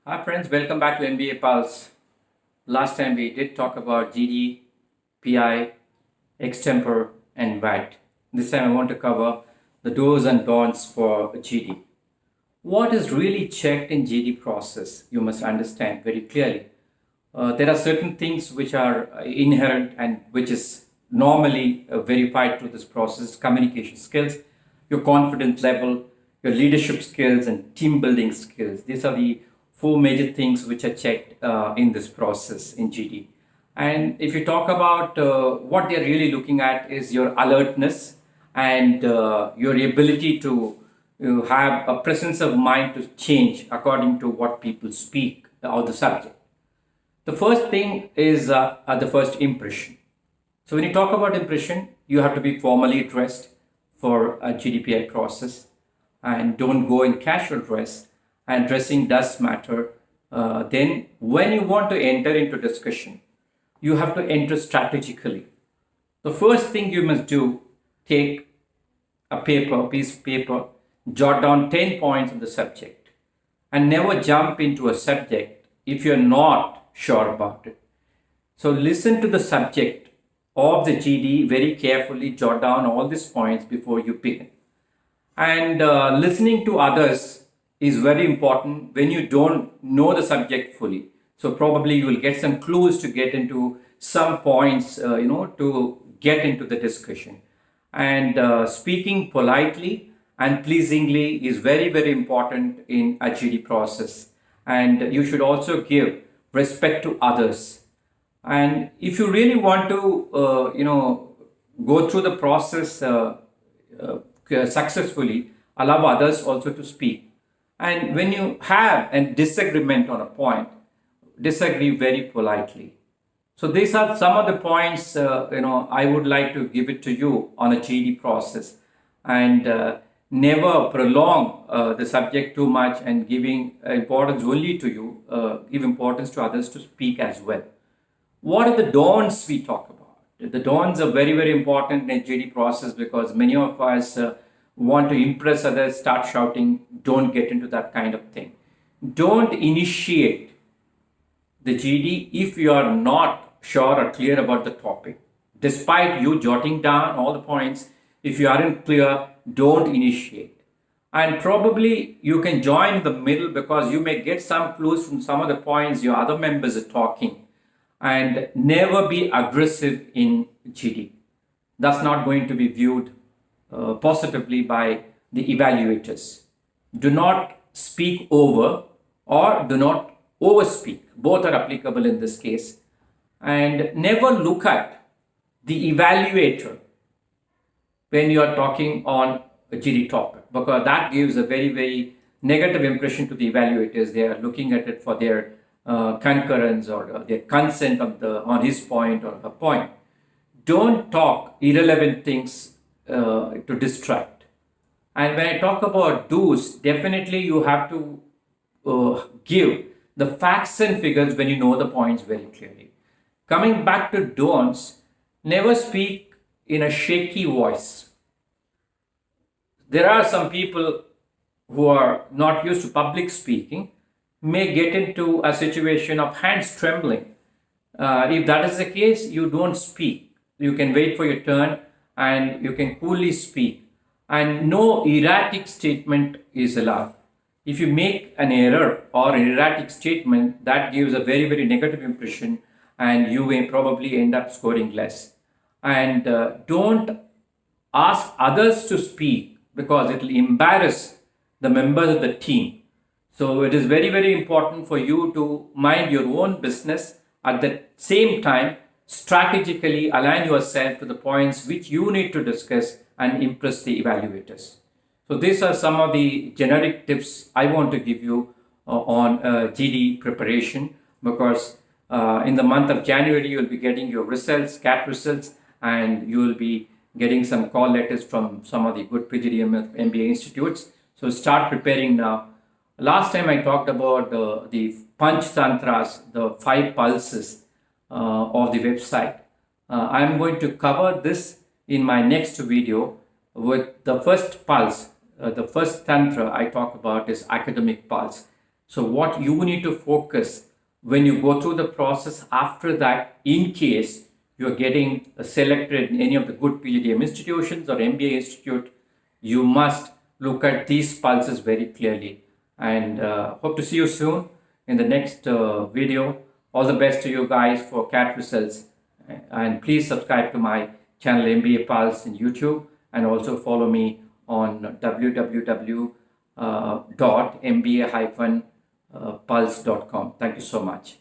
Hi friends, welcome back to NBA Pulse. Last time we did talk about GD, PI, extempore and VAT. This time I want to cover the do's and don'ts for GD. What is really checked in GD process, you must understand very clearly. There are certain things which are inherent and which is normally verified through this process: communication skills, your confidence level, your leadership skills, and team building skills. These are the four major things which are checked in this process in GD. And if you talk about what they're really looking at is your alertness and your ability to have a presence of mind to change according to what people speak or the subject. The first thing is the first impression. So when you talk about impression, you have to be formally dressed for a GDPI process and don't go in casual dress, and dressing does matter. Then when you want to enter into discussion, you have to enter strategically. The first thing you must do, take a piece of paper, jot down 10 points on the subject, and never jump into a subject if you're not sure about it. So listen to the subject of the GD very carefully, jot down all these points before you begin. And listening to others is very important when you don't know the subject fully. So probably you will get some clues to get into some points, to get into the discussion. And speaking politely and pleasingly is very, very important in a GD process. And you should also give respect to others. And if you really want to, go through the process successfully, allow others also to speak. And when you have a disagreement on a point, disagree very politely. So these are some of the points, I would like to give it to you on a GD process. And never prolong the subject too much and giving importance only to you, give importance to others to speak as well. What are the don'ts we talk about? The don'ts are very, very important in GD process because many of us want to impress others, start shouting. Don't get into that kind of thing. Don't initiate the GD if you are not sure or clear about the topic. Despite you jotting down all the points, if you aren't clear, don't initiate. And probably you can join in the middle because you may get some clues from some of the points your other members are talking. And never be aggressive in GD. That's not going to be viewed positively by the evaluators. Do not speak over or do not overspeak. Both are applicable in this case. And never look at the evaluator when you are talking on a GD topic, because that gives a very, very negative impression to the evaluators. They are looking at it for their concurrence or their consent on his point or her point. Don't talk irrelevant things to distract. And when I talk about do's, definitely you have to give the facts and figures when you know the points very clearly. Coming back to don'ts, never speak in a shaky voice. There are some people who are not used to public speaking may get into a situation of hands trembling. If that is the case, you don't speak. You can wait for your turn and you can coolly speak. And no erratic statement is allowed. If you make an error or an erratic statement, that gives a very, very negative impression and you may probably end up scoring less. And don't ask others to speak because it will embarrass the members of the team. So it is very, very important for you to mind your own business. At the same time, strategically align yourself to the points which you need to discuss and impress the evaluators. So these are some of the generic tips I want to give you on GD preparation, because in the month of January, you will be getting your results, CAT results, and you will be getting some call letters from some of the good PGDM MBA institutes. So start preparing now. Last time I talked about the Panch Tantras, the 5 pulses of the website. I'm going to cover this in my next video with the first pulse. The first Tantra I talk about is academic pulse. So what you need to focus when you go through the process after that, in case you're getting selected in any of the good PGDM institutions or MBA institute, you must look at these pulses very clearly. And hope to see you soon in the next video. All the best to you guys for CAT results. And please subscribe to my channel MBA Pulse in YouTube, and also follow me on www.mba-pulse.com. Thank you so much.